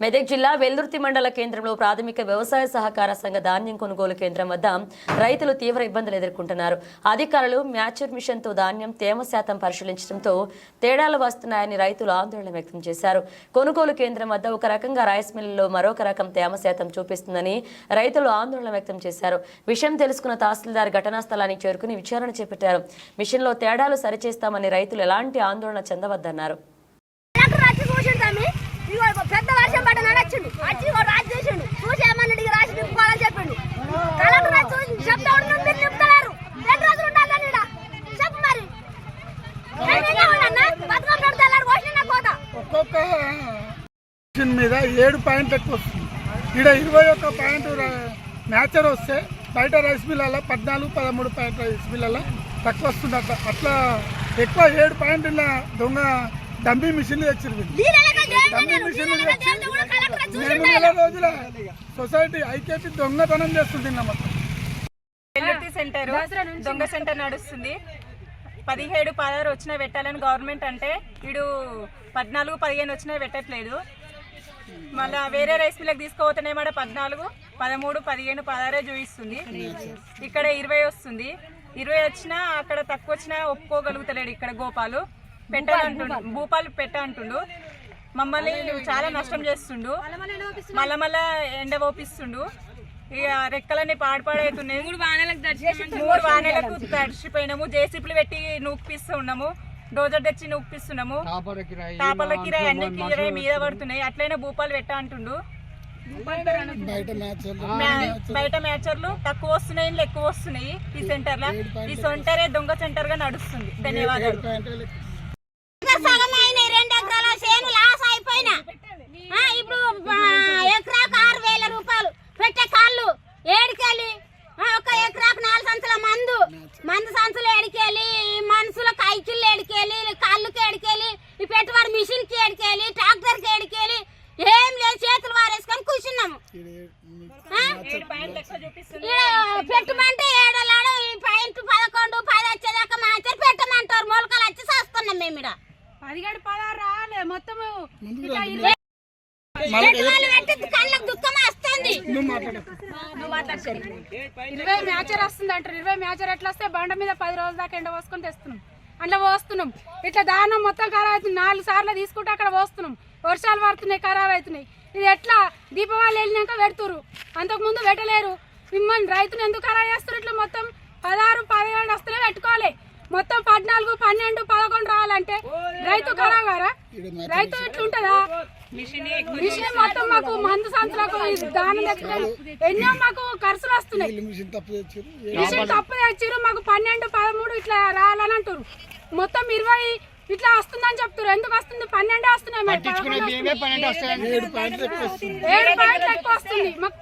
మెదక్ జిల్లా వెల్దుర్తి మండల కేంద్రంలో ప్రాథమిక వ్యవసాయ సహకార సంఘ ధాన్యం కొనుగోలు కేంద్రం వద్ద రైతులు తీవ్ర ఇబ్బందులు ఎదుర్కొంటున్నారు. అధికారులు మ్యాచర్ మిషన్తో ధాన్యం తేమ శాతం పరిశీలించడంతో తేడాలు వస్తున్నాయని రైతులు ఆందోళన వ్యక్తం చేశారు. కొనుగోలు కేంద్రం వద్ద ఒక రకంగా రైస్ మిల్లులో మరొక రకం తేమ శాతం చూపిస్తుందని రైతులు ఆందోళన వ్యక్తం చేశారు. విషయం తెలుసుకున్న తహసీల్దార్ ఘటనా స్థలానికి చేరుకుని విచారణ చేపట్టారు. మిషన్లో తేడాలు సరిచేస్తామని రైతులు ఎలాంటి ఆందోళన చెందవద్దన్నారు. పెద్ద వర్షం పడ్డ నడచ్చిండు వచ్చి రాజు చేసిండు చూసి ఏమన్నా రాసి నింపుకోవాలని చెప్పిండు. కలెక్టర్ చూసి చెప్తా ఉండు మీరు నింపుతారు 2 రోజులు ఉండాలని చెప్పు మరి ఒక్కొక్క మీద 7 పాయింట్లు ఎక్కువ వస్తుంది. ఇక్కడ 21 పాయింట్ మ్యాచర్ వస్తే బయట రైస్ మిల్లలో 14-13 పాయింట్ రైస్ మిల్లలో తక్కువ వస్తుంది. అట్లా ఎక్కువ 7 పాయింట్ల దొంగ డంబీ మిషన్లు తెచ్చింది. డంబీ మిషన్లు తెచ్చి 2 నెలల రోజుల సొసైటీ ఐక్యత దొంగతనం చేస్తుంది. వెల్లుర్తి సెంటర్ దొంగ సెంటర్ నడుస్తుంది. 17-16 వచ్చినా పెట్టాలని గవర్నమెంట్ అంటే వీడు 14-15 వచ్చినా పెట్టట్లేదు. మళ్ళీ వేరే రైస్ మిల్లకు తీసుకుపోతేనే మాట 14, 13, 15, 16 చూపిస్తుంది. ఇక్కడ 20 వస్తుంది. 20 వచ్చినా అక్కడ తక్కువ వచ్చినా ఒప్పుకోగలుగుతలేడు. ఇక్కడ గోపాలు పెట్టాలంటుండు, భూపాలు పెట్టంటుండు. మమ్మల్ని చాలా నష్టం చేస్తుండు. మళ్ళా ఎండ ఓపిస్తుండు. ఇక రెక్కలన్నీ పాడుపాడవుతున్నాయి. 3 వానలకు తడిచిపోయినాము. జేసీపీలు పెట్టి నూకిపిస్తున్నాము. డోజర్ తెచ్చి నూకిపిస్తున్నాము. తాపల కిరాయి అన్ని కిరాయి మీద పడుతున్నాయి. అట్లయినా భూపాలు పెట్టా అంటుండు. బయట మ్యాచర్లు తక్కువ వస్తున్నాయి, ఎక్కువ వస్తున్నాయి. ఈ సెంటర్లో ఈ సెంటరే దొంగ సెంటర్ గా నడుస్తుంది. ధన్యవాదాలు. ఇప్పుడు ఎకరాకు 6,000 రూపాయలు పెట్టే కాళ్ళు ఏడికెళ్ళి ఒక ఎకరాకు 4 సంచుల మందు సంచులు ఏడికెళ్ళి మనుషుల కైకిళ్ళు ఏడికెళ్ళి కాళ్ళకి ఏడికెళ్ళి ఈ పెట్టుబడి మిషన్ కి ఏడికెళ్ళి ట్రాక్టర్ కి ఏడికెళ్ళి ఏం లేదు చేతులు వారేసుకొని కూర్చున్నాము. పెట్టుమంటే 7 ఈ పాయింట్ 11, 10 వచ్చేదాకా మాత్రం పెట్టమంటారు. మొలకలు వచ్చి చేస్తున్నాం మేము ఇక్కడ 17-16 రాలే మొత్తం కళ్ళకు దుఃఖం వస్తుంది. 20 మ్యాచర్ వస్తుంది అంటారు. 20 మ్యాచర్ ఎట్లా వస్తే బండ మీద 10 రోజుల దాకా ఎండ పోసుకొని తెస్తున్నాం. అందులో పోస్తున్నాం. ఇట్లా దానం మొత్తం ఖరాబ్ అవుతుంది. 4 సార్లు తీసుకుంటే అక్కడ పోస్తున్నాం. వర్షాలు పడుతున్నాయి, ఖరాబ్ అవుతున్నాయి. ఇది ఎట్లా దీపావళి వెళ్ళినాక పెడుతురు, అంతకుముందు పెట్టలేరు. మిమ్మల్ని రైతులు ఎందుకు ఖరాబ్ చేస్తారు? ఇట్లా మొత్తం 16, 17 వస్తలే పెట్టుకోవాలి. మొత్తం 14, 12, 11 రావాలంటే రైతు ఖరాబ్ గారా? రైతు ఇట్లుంటదా? మిషన్ మొత్తం మాకు మందు సంచులకు దానం తెచ్చుకొని ఎన్నో మాకు ఖర్చులు వస్తున్నాయి. మిషన్ తప్పు తెచ్చిరు. మాకు 12, 13 ఇట్లా రావాలని అంటారు. మొత్తం 20 ఇట్లా వస్తుందని చెప్తారు. ఎందుకు వస్తుంది? 12 వస్తున్నాయి. 7 పాయింట్లు ఎక్కువ వస్తుంది. మాకు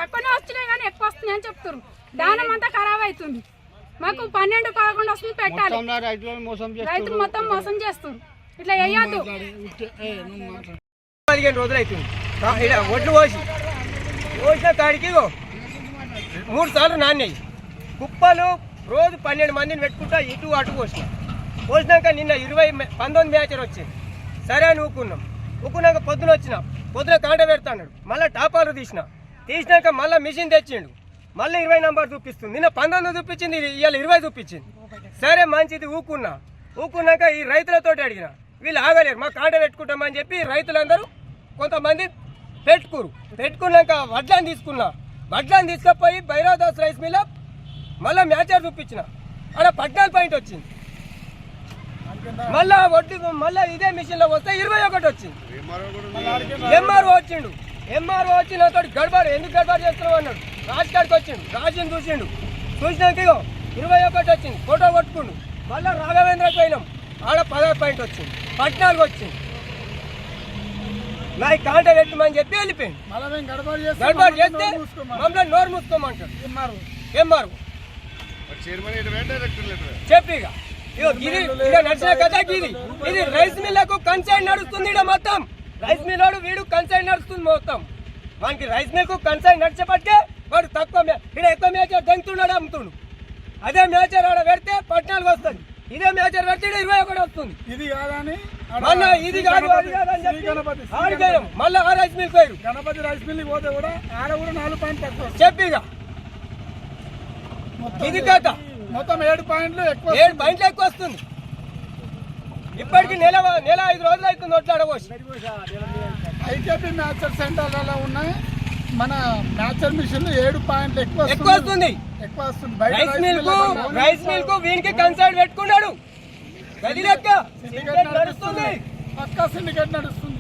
తక్కువనే వస్తున్నాయి కానీ ఎక్కువ వస్తున్నాయి అని చెప్తారు. దానం అంతా ఖరాబ్ అవుతుంది. మాకు 12, 11 వస్తుంది పెట్టాలి. రైతులు మొత్తం మోసం చేస్తారు. ఇట్లా వేయద్దు. 15 రోజులు అవుతుంది. ఒడ్లు పోసిన కాడికి 3 సార్లు నాణ్యాయి కుప్పలు. రోజు 12 మందిని పెట్టుకుంటా ఇటు అటు పోసినాక నిన్న 19 మ్యాచర్ వచ్చింది. సరే అని ఊకున్నాక పొద్దున కాంట పెడతాడు. మళ్ళీ టాపాలు తీసినాక మళ్ళీ మిషన్ తెచ్చిండు. మళ్ళీ 20 నంబర్ చూపిస్తుంది. నిన్న 19 చూపించింది, ఇవాళ 20 చూపించింది. సరే మంచిది ఊకున్నాక ఈ రైతులతో అడిగిన వీళ్ళు ఆగలేరు. మా కాంట పెట్టుకుంటామని చెప్పి రైతులందరూ కొంతమంది పెట్టుకున్నాక వడ్లను తీసుకుపోయి భైరవదాస్ రైస్ మిల్ మళ్ళీ మ్యాచర్ చూపించిన అక్కడ 14 పాయింట్ వచ్చింది. మళ్ళీ ఇదే మిషన్లో వస్తే 21 వచ్చింది. ఎంఆర్ఓ వచ్చిన తోటి గడబడి ఎందుకు గడబడి చేస్తున్నావు అన్నాడు. రాజుగారికి వచ్చిండు. రాజుని చూసినాక 21 వచ్చింది. ఫోటో కొట్టుకుండు. మళ్ళీ రాఘవేంద్రకి పోయినాం. ఆడ 16 పాయింట్ వచ్చింది. 14 వచ్చింది. నా కాంట పెట్టమని చెప్పి వెళ్ళిపోయింది. గడబడి చేస్తే మమ్మల్ని నోరు మూసుకోమంటాడు ఎంఆర్ఓ చెప్పిగా. నడిచిన కదా ఇది రైస్ మిల్లకు కన్సైన్ నడుస్తుంది. మొత్తం రైస్ మిల్ వాడు వీడు కన్సైన్ నడుస్తుంది మొత్తం. మనకి రైస్ మిల్ కు కన్సైన్ నడిచేపట్టే వాడు తక్కువ ఎక్కువ మ్యాచర్ దంతున్నాడు, అమ్ముతుండు. అదే మ్యాచర్ ఆడ పెడితే 14 వస్తుంది. ఇదే మ్యాచర్ పెడితే 21 వస్తుంది. ఇది కాదని మొన్న ఇది కాదు అది కాదు అని చెప్పి గణపతి ఆడిపోయాం. మళ్ళీ ఆ రైస్ మిల్ పోయారు గణపతి రైస్ మిల్కి పోతే కూడా ఆడ కూడా 4 పాయింట్లు తక్కువ వస్తుంది. చెప్పిగా ఇది కథ. మొత్తం 7 పాయింట్లు ఎక్కువ 7 పాయింట్లు ఎక్కువ వస్తుంది. ఇప్పటికి నెల 5 రోజులు అవుతుంది ఒట్లు అడగోసి. ఐకేపీ మ్యాచర్ సెంటర్లలో ఉన్నాయి మన మ్యాచర్ మిషన్ 7 పాయింట్లు ఎక్కువ వస్తుంది. ఎక్కువ వస్తుంది. బయట రైస్ మిల్ కు వీనికి కన్సల్ట్ పెట్టుకున్నాడు. గది లెక్క సిండికేట్ నడుస్తుంది. పక్కా సిండికేట్ నడుస్తుంది.